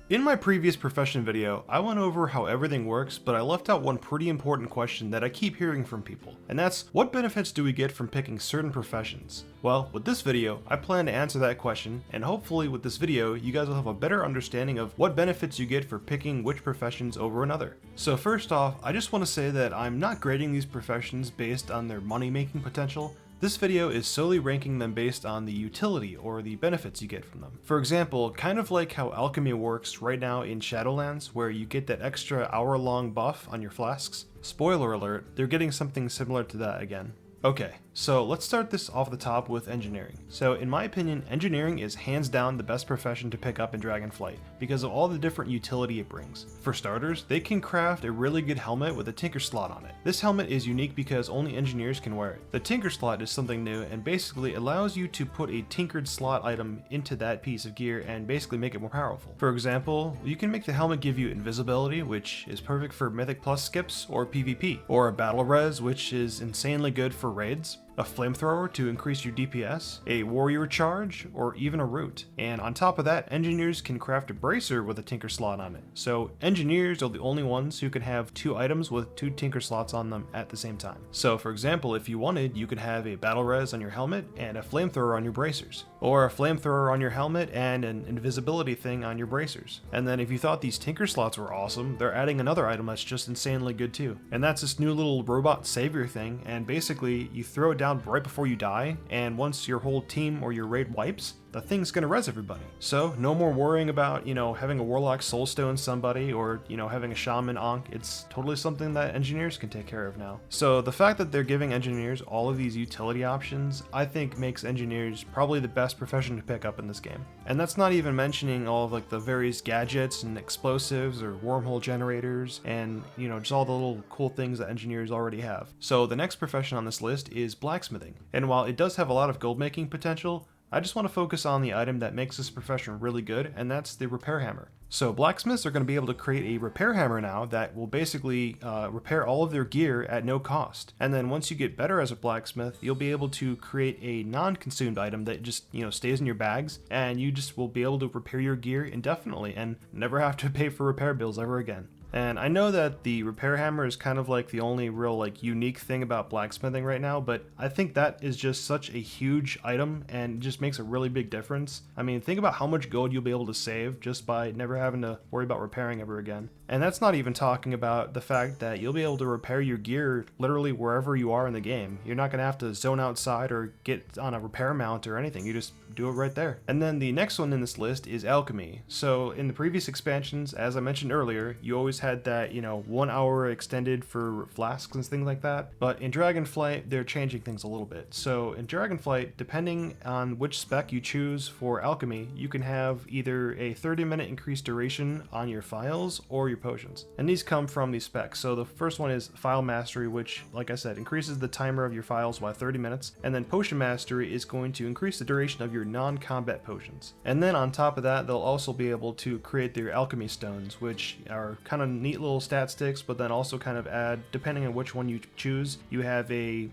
In my previous profession video, I went over how everything works, but I left out one pretty important question that I keep hearing from people, and that's what benefits do we get from picking certain professions? Well, with this video, I plan to answer that question, and hopefully with this video, you guys will have a better understanding of what benefits you get for picking which professions over another. So first off, I just want to say that I'm not grading these professions based on their money-making potential. This video is solely ranking them based on the utility or the benefits you get from them. For example, kind of like how alchemy works right now in Shadowlands, where you get that extra hour-long buff on your flasks. Spoiler alert, they're getting something similar to that again. Okay, so let's start this off the top with engineering. So in my opinion, engineering is hands down the best profession to pick up in Dragonflight because of all the different utility it brings. For starters, they can craft a really good helmet with a tinker slot on it. This helmet is unique because only engineers can wear it. The tinker slot is something new and basically allows you to put a tinkered slot item into that piece of gear and basically make it more powerful. For example, you can make the helmet give you invisibility, which is perfect for Mythic Plus skips or PvP, or a battle res, which is insanely good for raids, a flamethrower to increase your DPS, a warrior charge, or even a root. And on top of that, engineers can craft a bracer with a tinker slot on it. So engineers are the only ones who can have two items with two tinker slots on them at the same time. So for example, if you wanted, you could have a battle res on your helmet and a flamethrower on your bracers, or a flamethrower on your helmet and an invisibility thing on your bracers. And then if you thought these tinker slots were awesome, they're adding another item that's just insanely good too. And that's this new little robot savior thing, and basically you throw it down right before you die, and once your whole team or your raid wipes, the thing's gonna res everybody. So no more worrying about, having a warlock soulstone somebody or, having a shaman onk. It's totally something that engineers can take care of now. So the fact that they're giving engineers all of these utility options, I think makes engineers probably the best profession to pick up in this game. And that's not even mentioning all of like the various gadgets and explosives or wormhole generators and, just all the little cool things that engineers already have. So the next profession on this list is blacksmithing. And while it does have a lot of gold making potential, I just want to focus on the item that makes this profession really good, and that's the repair hammer. So blacksmiths are going to be able to create a repair hammer now that will basically repair all of their gear at no cost. And then once you get better as a blacksmith, you'll be able to create a non-consumed item that just, stays in your bags, and you just will be able to repair your gear indefinitely and never have to pay for repair bills ever again. And I know that the repair hammer is kind of like the only real unique thing about blacksmithing right now, but I think that is just such a huge item and just makes a really big difference. I mean, think about how much gold you'll be able to save just by never having to worry about repairing ever again. And that's not even talking about the fact that you'll be able to repair your gear literally wherever you are in the game. You're not going to have to zone outside or get on a repair mount or anything. You just do it right there. And then the next one in this list is alchemy. So in the previous expansions, as I mentioned earlier, you always had that, 1 hour extended for flasks and things like that. But in Dragonflight, they're changing things a little bit. So in Dragonflight, depending on which spec you choose for alchemy, you can have either a 30-minute increased duration on your files or your potions. And these come from these specs. So the first one is file mastery, which, like I said, increases the timer of your files by 30 minutes. And then potion mastery is going to increase the duration of your non-combat potions. And then on top of that, they'll also be able to create their Alchemy Stones, which are kind of neat little stat sticks, but then also kind of add, depending on which one you choose, you have a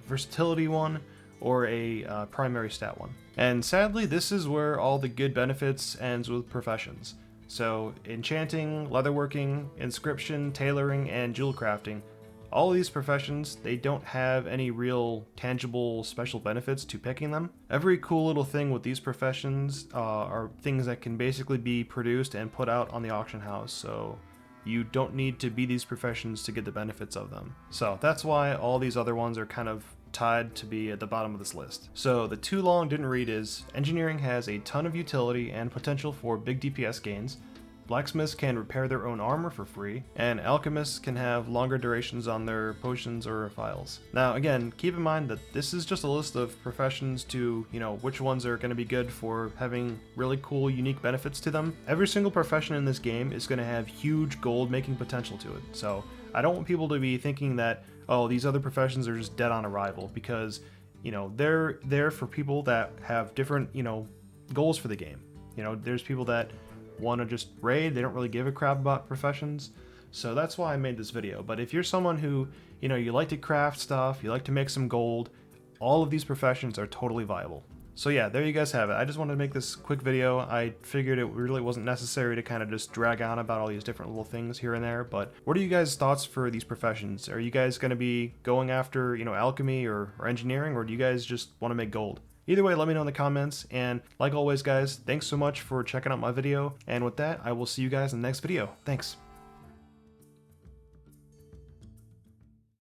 versatility one or a primary stat one. And sadly, this is where all the good benefits ends with professions. So enchanting, leatherworking, inscription, tailoring, and jewel crafting, all of these professions, they don't have any real tangible special benefits to picking them. Every cool little thing with these professions are things that can basically be produced and put out on the auction house, so you don't need to be these professions to get the benefits of them. So that's why all these other ones are kind of tied to be at the bottom of this list. So the too long didn't read is, engineering has a ton of utility and potential for big DPS gains, blacksmiths can repair their own armor for free, and alchemists can have longer durations on their potions or files. Now again, keep in mind that this is just a list of professions to, which ones are going to be good for having really cool, unique benefits to them. Every single profession in this game is going to have huge gold making potential to it. So I don't want people to be thinking that, oh, these other professions are just dead on arrival, because, they're there for people that have different, goals for the game. There's people that want to just raid, they don't really give a crap about professions. So that's why I made this video. But if you're someone who, you like to craft stuff, you like to make some gold, all of these professions are totally viable. So yeah, there you guys have it. I just wanted to make this quick video. I figured it really wasn't necessary to kind of just drag on about all these different little things here and there, but what are you guys' thoughts for these professions? Are you guys going to be going after, alchemy or engineering, or do you guys just want to make gold? Either way, let me know in the comments, and like always guys, thanks so much for checking out my video, and with that, I will see you guys in the next video. Thanks.